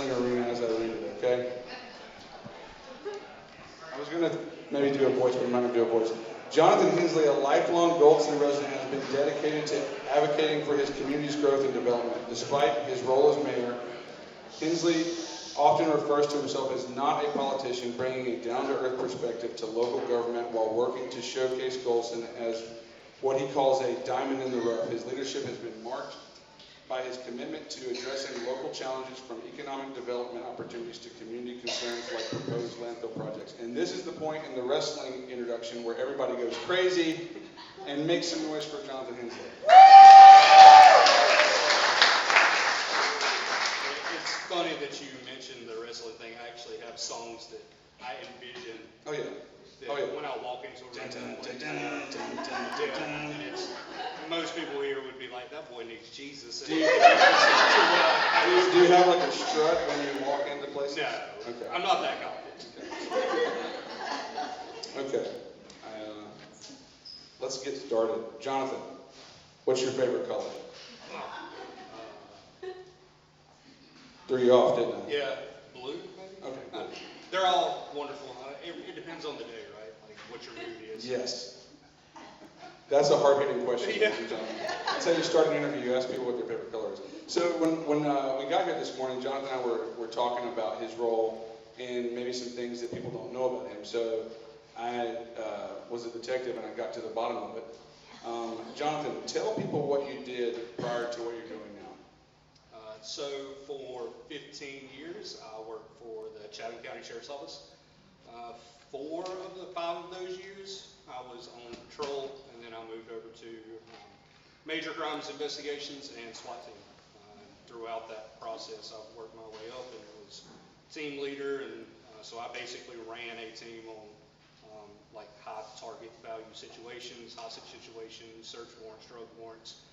wrestling arena as I read it, okay? I was going to maybe do a voice, but I'm not going to do a voice. Johnathan Hensley, a lifelong Goldston resident, has been dedicated to advocating for his community's growth and development. Despite his role as mayor, Hensley often refers to himself as not a politician, bringing a down-to-earth perspective to local government while working to showcase Goldston as what he calls a diamond in the rough. His leadership has been marked by his commitment to addressing local challenges from economic development opportunities to community concerns like proposed landfill projects. And this is the point in the wrestling introduction where everybody goes crazy and makes some noise for Johnathan Hensley. It's funny that you mentioned the wrestling thing. I actually have songs that I envision. Oh yeah. When I walk into a room, and it's, most people here would be like, that boy needs Jesus. Do you have like a strut when you walk into places? No, okay. I'm not that confident. Okay. Let's get started. Johnathan, what's your favorite color? Threw you off, didn't I? Yeah, blue maybe? Okay, good. They're all wonderful. It depends on the day, right? Like what your mood is. Yes. That's a hard-hitting question. Yeah. That's how you start an interview. You ask people what their favorite color is. So when we got here this morning, Johnathan and I were talking about his role and maybe some things that people don't know about him. So I was a detective and I got to the bottom of it. Johnathan, tell people what you did prior to what you're doing now. So for 15 years, I worked for the Chatham County Sheriff's Office. 4 of the 5 of those years, I was on patrol, and then I moved over to major crimes investigations and SWAT team. Throughout that process, I've worked my way up, and was team leader, and so I basically ran a team on like high target value situations, hostage situations, search warrants, drug warrants,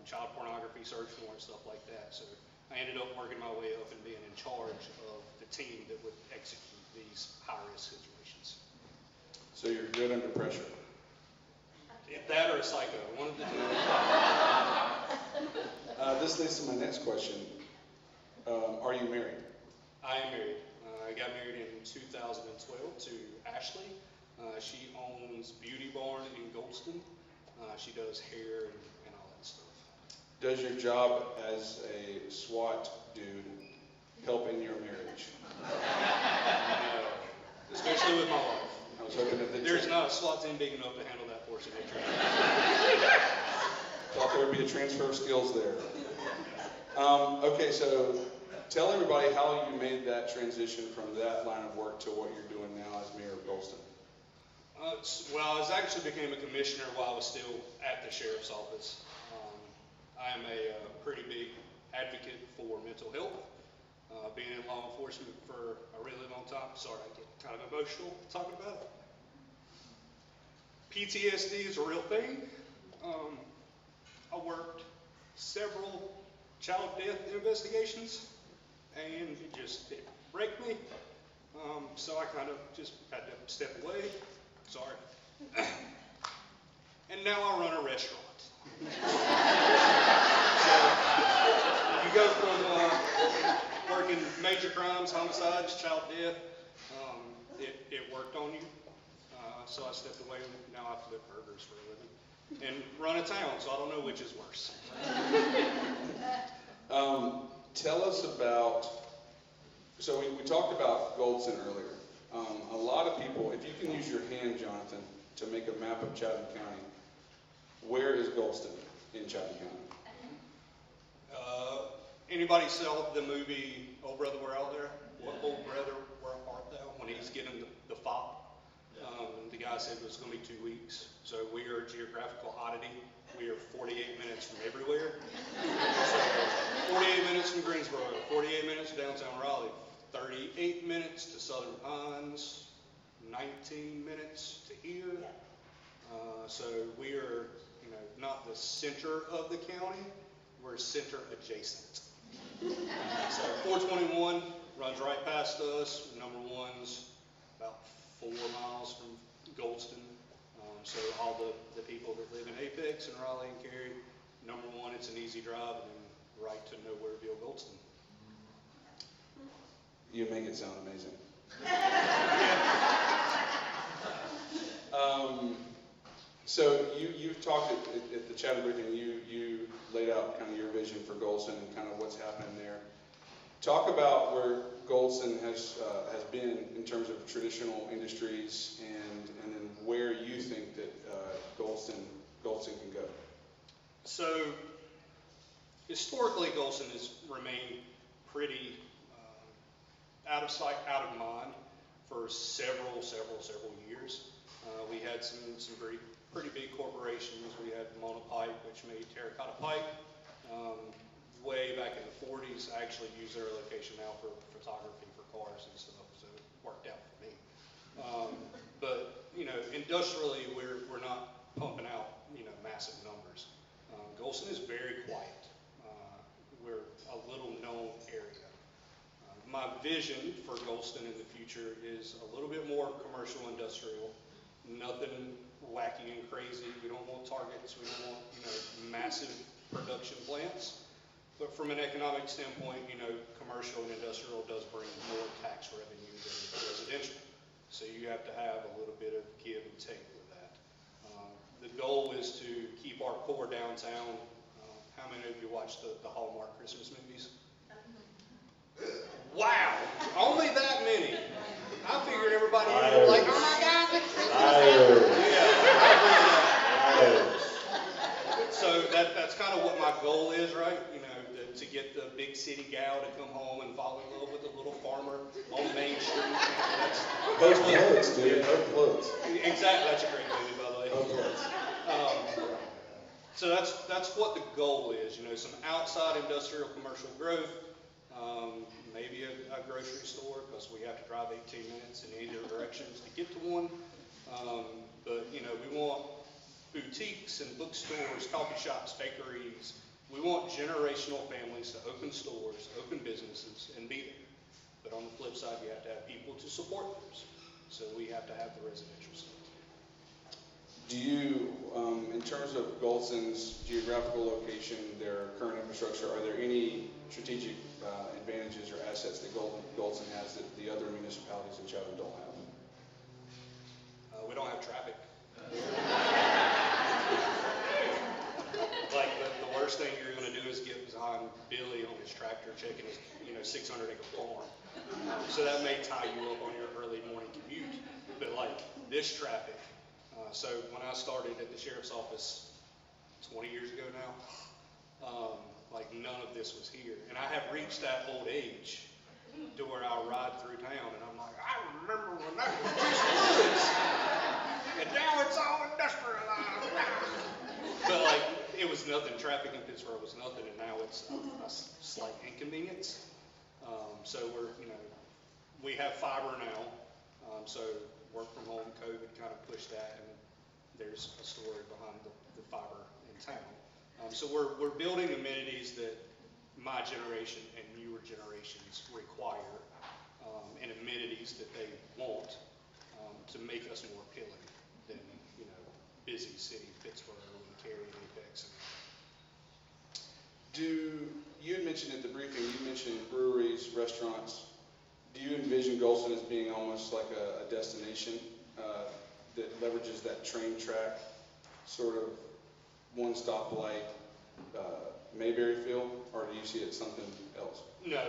child pornography search warrants, stuff like that. So I ended up working my way up and being in charge of the team that would execute these high-risk situations. So you're good under pressure. That or a psycho, one of the two. This leads to my next question. Are you married? I am married. I got married in 2012 to Ashley. She owns Beauty Barn in Goldston. She does hair and all that stuff. Does your job as a SWAT dude help in your marriage? Especially with my wife. I was hoping that there's not a SWAT team big enough to handle that portion of your thought there would be a transfer of skills there. Okay, so tell everybody how you made that transition from that line of work to what you're doing now as mayor of Goldston. Well, I actually became a commissioner while I was still at the sheriff's office. I am a pretty big advocate for mental health. Being in law enforcement for a really long time. Sorry, I get kind of emotional talking about it. PTSD is a real thing. I worked several child death investigations, and it just didn't break me. So I kind of just had to step away. Sorry. And now I run a restaurant. So you go from working major crimes, homicides, child death. It worked on you. So I stepped away, and now I flip burgers for a living. And run a town, so I don't know which is worse. Tell us about, so we talked about Goldston earlier. A lot of people, if you can use your hand, Johnathan, to make a map of Chatham County, where is Goldston in Chatham County? Anybody saw the movie Oh Brother, Where Art Thou? Oh Brother, Where Art Thou? When he's getting the fop. The guy said it was going to be 2 weeks. So we are a geographical oddity. We are 48 minutes from everywhere. So 48 minutes from Greensboro, 48 minutes to downtown Raleigh, 38 minutes to Southern Pines, 19 minutes to here. So we are, not the center of the county. We're center adjacent. So 421 runs right past us. Number one's about 4 miles from Goldston. So all the people that live in Apex and Raleigh and Cary, number one, it's an easy drive, and then right to Nowhereville, Goldston. You make it sound amazing. So you've talked at the Chatham briefing, you laid out kind of your vision for Goldston and kind of what's happening there. Talk about where Goldston has been in terms of traditional industries and then where you think that Goldston can go. So historically, Goldston has remained pretty out of sight, out of mind for several years. We had some pretty big corporations. We had Mona Pipe, which made terracotta pipe. Way back in the 40s, I actually used their location now for photography for cars and stuff, so it worked out for me. But industrially, we're not pumping out massive numbers. Goldston is very quiet. We're a little known area. My vision for Goldston in the future is a little bit more commercial industrial. Nothing wacky and crazy. We don't want targets. We don't want massive production plants. But from an economic standpoint, commercial and industrial does bring more tax revenue than residential. So you have to have a little bit of give and take with that. The goal is to keep our core downtown. How many of you watch the Hallmark Christmas movies? Wow, only that many. I figured everybody would be like, oh my God, the Christmas movie. So that's kind of what my goal is, right? To get the big city gal to come home and fall in love with the little farmer on Main Street. Those clothes, dude. Those clothes. Exactly. That's a great movie, by the way. Those clothes. So that's what the goal is. Some outside industrial commercial growth. Maybe a grocery store, because we have to drive 18 minutes in either directions to get to one. But we want boutiques and bookstores, coffee shops, bakeries. We want generational families to open stores, open businesses, and be there. But on the flip side, you have to have people to support those. So we have to have the residential stuff. Do you, in terms of Goldston's geographical location, their current infrastructure, are there any strategic advantages or assets that Goldston has that the other municipalities in Chatham don't have? We don't have traffic. Like the worst thing you're going to do is get behind Billy on his tractor checking his 600-acre farm. So that may tie you up on your early morning commute. But like this traffic. So when I started at the sheriff's office 20 years ago now, like none of this was here. And I have reached that old age to where I'll ride through town and I'm like, I remember when that was just woods. And now it's all industrialized. But like, it was nothing. Traffic in Pittsburgh was nothing, and now it's a slight inconvenience. So we have fiber now. So work from home, COVID kind of pushed that, and there's a story behind the fiber in town. So we're building amenities that my generation and newer generations require, and amenities that they want to make us more appealing than busy city Pittsburgh and Cary and Apex. You had mentioned at the briefing, you mentioned breweries, restaurants. Do you envision Goldston as being almost like a destination that leverages that train track, sort of one-stop light, Mayberry feel, or do you see it something else? No,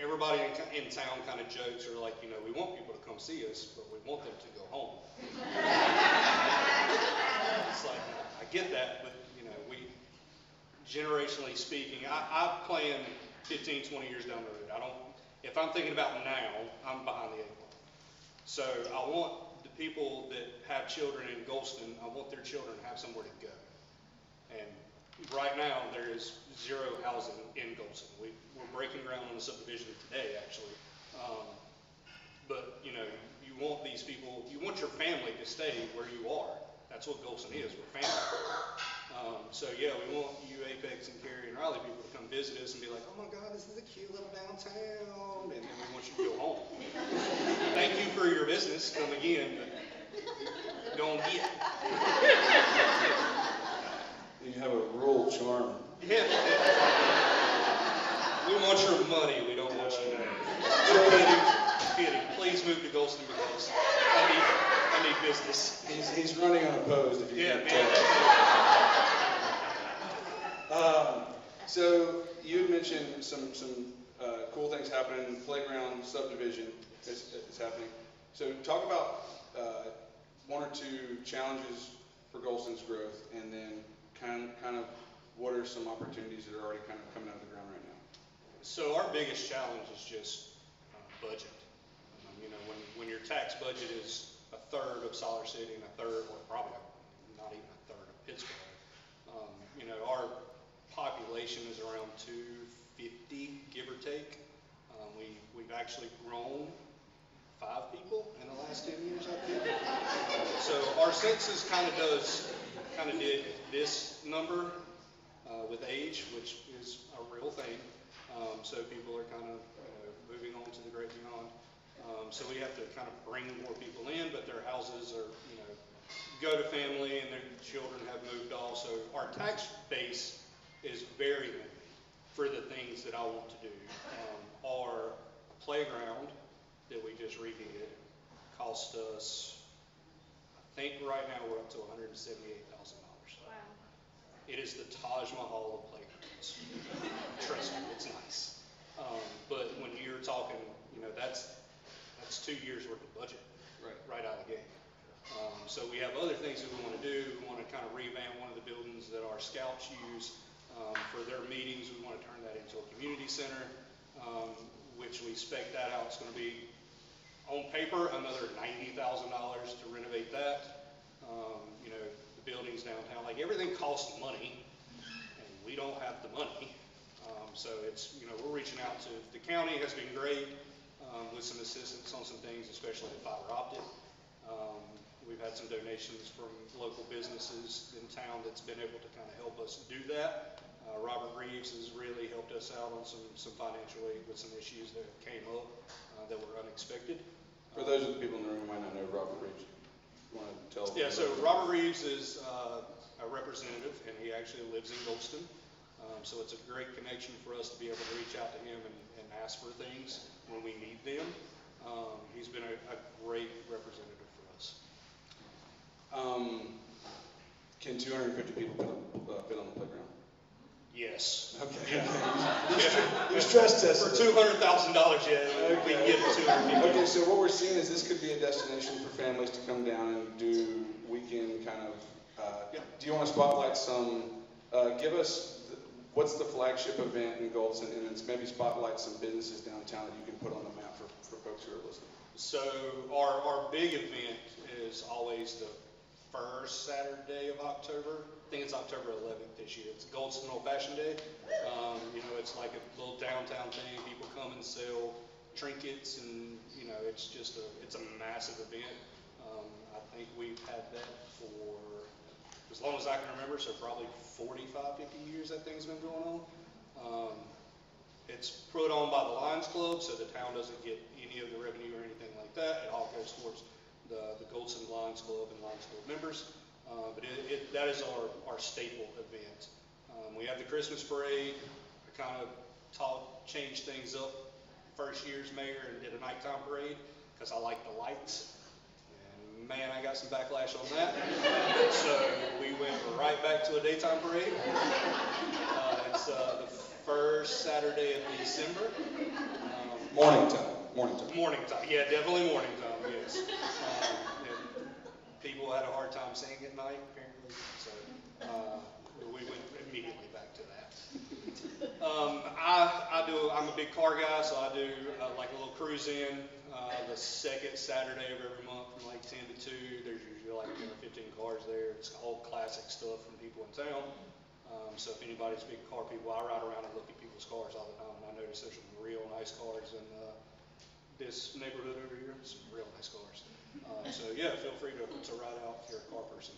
Everybody in town kind of jokes or like, we want people to come see us, but we want them to go home. It's like, I get that, but we, generationally speaking, I plan 15, 20 years down the road. If I'm thinking about now, I'm behind the 8 ball. So I want the people that have children in Goldston, I want their children to have somewhere to go. And right now, there is zero housing in Goldston. We're breaking ground on the subdivision today, actually. But you want these people, you want your family to stay where you are. That's what Goldston is, we're family. So yeah, we want you, Apex and Cary and Raleigh people to come visit us and be like, oh my God, this is a cute little downtown. And then we want you to go home. Thank you for your business, come again, but don't get. You have a rural charm. Yeah. We want your money, we don't want your name. Kidding, kidding. Please move to Goldston because I need business. He's running unopposed, if you Yeah, can man. tell. So you had mentioned some cool things happening. Playground subdivision is happening. So talk about one or two challenges for Goldston's growth, and then kind of what are some opportunities that are already kind of coming out of the ground right now? So our biggest challenge is just budget. When your tax budget is a third of Siler City and a third, or probably not even a third of Pittsburgh, our population is around 250, give or take. We've actually grown 5 people in the last 10 years, I think. So our census kind of did this number with age, which is a real thing. So people are kind of moving on to the great beyond. So we have to kind of bring more people in, but their houses are, go to family and their children have moved off. So our tax base is very limited for the things that I want to do. Our playground that we just redid cost us, I think right now we're up to $178,000. Wow. It is the Taj Mahal of playgrounds. Trust me, it's nice. But when you're talking, that's 2 years worth of budget right out of the gate. So we have other things that we want to do. We want to kind of revamp one of the buildings that our scouts use for their meetings. We want to turn that into a community center, which we spec that out. It's going to be, on paper, another $90,000 to renovate that. The buildings downtown, like everything costs money, and we don't have the money. So it's, we're reaching out to, the county has been great with some assistance on some things, especially the fiber optic. We've had some donations from local businesses in town that's been able to kind of help us do that. Robert Reeves has really helped us out on some financial aid with some issues that came up that were unexpected. For those of the people in the room who might not know Robert Reeves, you want to tell? Yeah, so Robert Reeves is a representative, and he actually lives in Goldston. So it's a great connection for us to be able to reach out to him and ask for things when we need them. He's been a great representative for us. Can 250 people fit on the playground? Yes. Okay. You stress tested. For $200,000, yeah, we can get 250. Okay, so what we're seeing is this could be a destination for families to come down and do weekend kind of. Do you want to spotlight some? Give us what's the flagship event in Goldston, and then maybe spotlight some businesses downtown that you can put on the map for folks who are listening. So our big event is always the first Saturday of October. I think it's October 11th this year. It's Goldston Old Fashioned Day. It's like a little downtown thing. People come and sell trinkets, and it's a massive event. I think we've had that for as long as I can remember, so probably 45, 50 years that thing's been going on. It's put on by the Lions Club, so the town doesn't get any of the revenue or anything like that. It all goes towards the Goldston Lions Club and Lions Club members. But that is our staple event. We have the Christmas parade. I kind of changed things up first year as mayor and did a nighttime parade because I like the lights. And man, I got some backlash on that. So we went right back to a daytime parade. It's the first Saturday of December. Morning time. Morning time. Yeah, definitely morning time, yes. People had a hard time saying at night, apparently, so we went immediately back to that. I'm a big car guy, so I do like a little cruise in the second Saturday of every month from like 10 to 2. There's usually like 15 cars there. It's all classic stuff from people in town. So if anybody's big car people, I ride around and look at people's cars all the time, and I notice there's some real nice cars in this neighborhood over here. Some real nice cars. So yeah, feel free to ride out if you're a car person.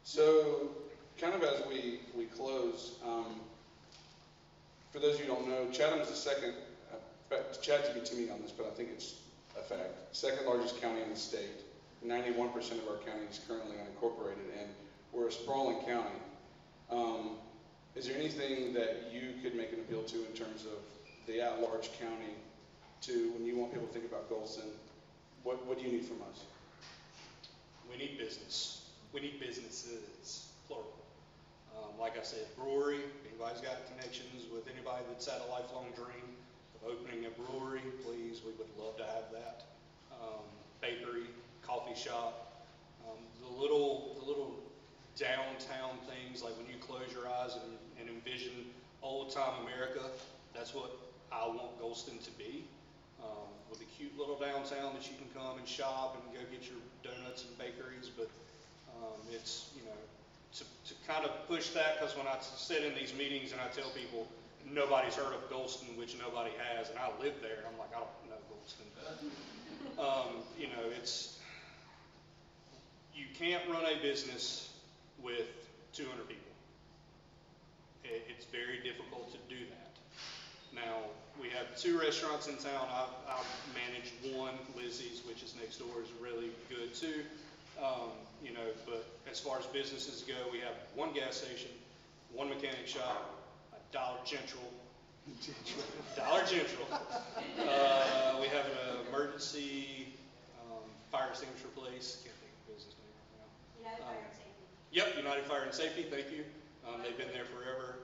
So kind of as we close, for those of you who don't know, Chatham is the second, Chad didn't get me on this, but I think it's a fact, second largest county in the state. 91% of our county is currently unincorporated, and we're a sprawling county. Is there anything that you could make an appeal to in terms of the at-large county to, when you want people to think about Goldston, what do you need from us? We need business. We need businesses, plural. Like I said, brewery, anybody's got connections with anybody that's had a lifelong dream of opening a brewery, please, we would love to have that. Bakery, coffee shop, the little downtown things, like when you close your eyes and envision old time America, that's what I want Goldston to be. With a cute little downtown that you can come and shop and go get your donuts and bakeries, but it's, to kind of push that, because when I sit in these meetings and I tell people nobody's heard of Goldston, which nobody has, and I live there, I'm like, I don't know Goldston. You can't run a business with 200 people. It's very difficult to do that. Now, we have 2 restaurants in town. I've managed one, Lizzie's, which is next door, is really good too. But as far as businesses go, we have 1 gas station, 1 mechanic shop, a Dollar General. We have an emergency fire extinguisher place. Can't think of the business name right now. United Fire and Safety. Yep, United Fire and Safety. Thank you. They've been there forever.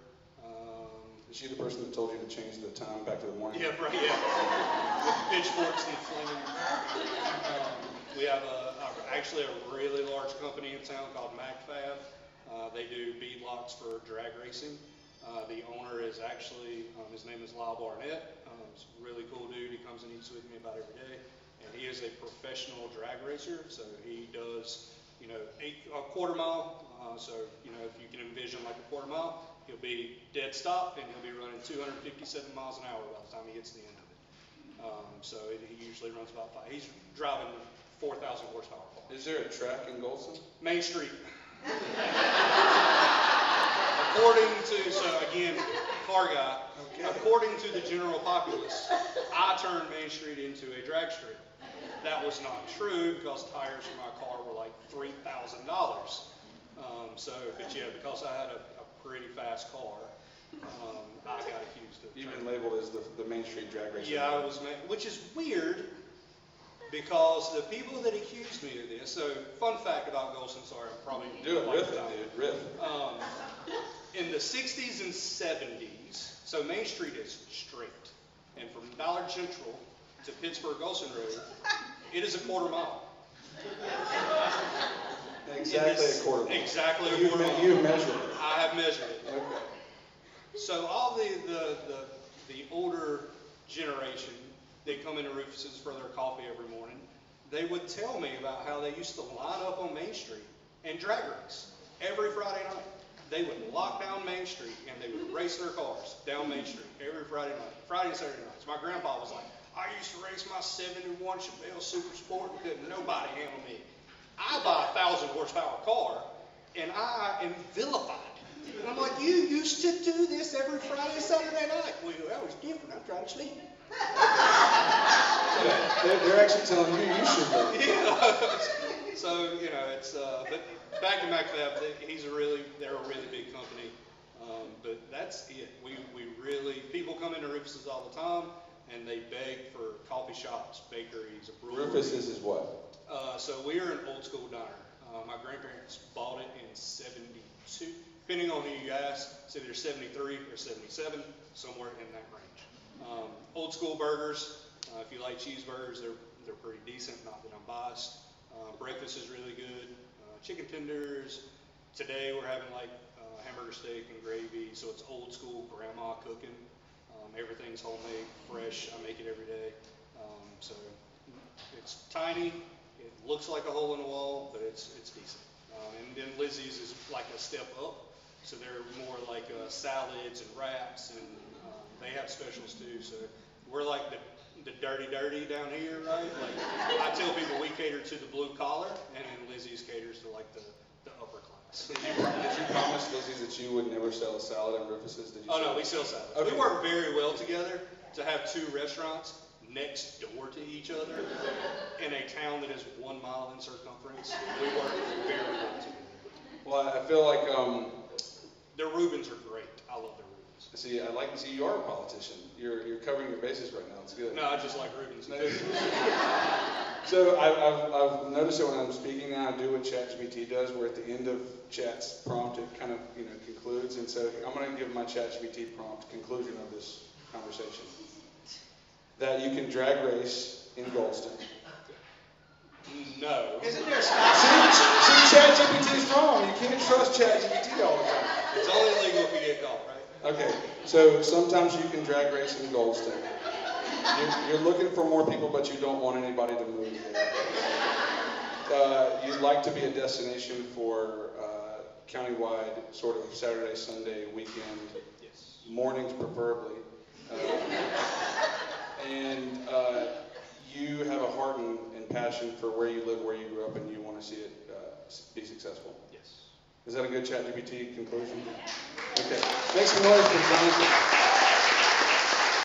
Is she the person that told you to change the time back to the morning? Yeah, right, yeah. With pitchforks and flaming. We have actually a really large company in town called MacFab. They do bead locks for drag racing. The owner is actually, his name is Lyle Barnett. He's a really cool dude. He comes and eats with me about every day. And he is a professional drag racer. So he does, a quarter mile. So, if you can envision like a quarter mile, he'll be dead stop and he'll be running 257 miles an hour by the time he gets to the end of it. He usually runs about 5. He's driving 4,000 horsepower car. Is there a track in Goldston? Main Street. Car guy, okay. According to the general populace, I turned Main Street into a drag strip. That was not true because tires for my car were like $3,000. Because I had a pretty fast car, I got accused of. You've been labeled as the Main Street drag racer. Yeah, I was, which is weird because the people that accused me of this. So, fun fact about Goldston. Sorry, I'm probably do it. Riff it, dude. Riff. In the 60s and 70s, so Main Street is straight, and from Dollar General to Pittsburgh Goldston Road, it is a quarter mile. Exactly a quarter mile. Exactly a quarter mile. You measured it. I have measured it. Okay. So all the older generation, they come into Rufus's for their coffee every morning. They would tell me about how they used to line up on Main Street and drag race every Friday night. They would lock down Main Street and they would race their cars down Main Street every Friday night, Friday and Saturday nights. My grandpa was like, I used to race my 71 Chevelle Super Sport and couldn't nobody handle me. I buy a 1,000 horsepower car and I am vilified. And I'm like, you used to do this every Friday and Saturday night. Well, that was different. I'm trying to sleep. They're actually telling you should go. Yeah. So, but back to MacFab, they're a really big company. But that's it. We really, people come into Rufus's all the time and they beg for coffee shops, bakeries, a brewery. Rufus's is what? So we're an old school diner. My grandparents bought it in 72. Depending on who you ask, it's either 73 or 77, somewhere in that range. Old school burgers. If you like cheeseburgers, they're pretty decent. Not that I'm biased. Breakfast is really good. Chicken tenders. Today we're having hamburger steak and gravy. So it's old school grandma cooking. Everything's homemade, fresh. I make it every day. So it's tiny. It looks like a hole in the wall, but it's decent. And then Lizzie's is like a step up. So they're more like salads and wraps, and they have specials too. So we're like the dirty down here, right? Like I tell people we cater to the blue collar, and then Lizzie's caters to like the upper class. Did you promise Lizzie's that you would never sell a salad at Rufus's? No, we sell salads. Okay. We work very well together to have 2 restaurants next door to each other in a town that is 1 mile in circumference. We work very well together. Well, I feel like Their Reubens are great. I love their Reubens. See, you are a politician. You're covering your bases right now. It's good. No, I just like Reubens. So I've noticed that when I'm speaking now, I do what ChatGPT does, where at the end of Chat's prompt, it kind of concludes. And so I'm going to give my ChatGPT prompt conclusion of this conversation. That you can drag race in Goldston. No. Isn't there a stop? See, ChatGPT's wrong. You can't trust ChatGPT all the time. It's only legal if you get caught, right? Okay, so sometimes you can drag race in Goldston. You're looking for more people, but you don't want anybody to move there. You'd like to be a destination for countywide sort of Saturday, Sunday, weekend, Yes. mornings preferably. And you have a heart and passion for where you live, where you grew up, and you want to see it be successful. Yes. Is that a good ChatGPT conclusion? Okay. Make some noise for Johnathan.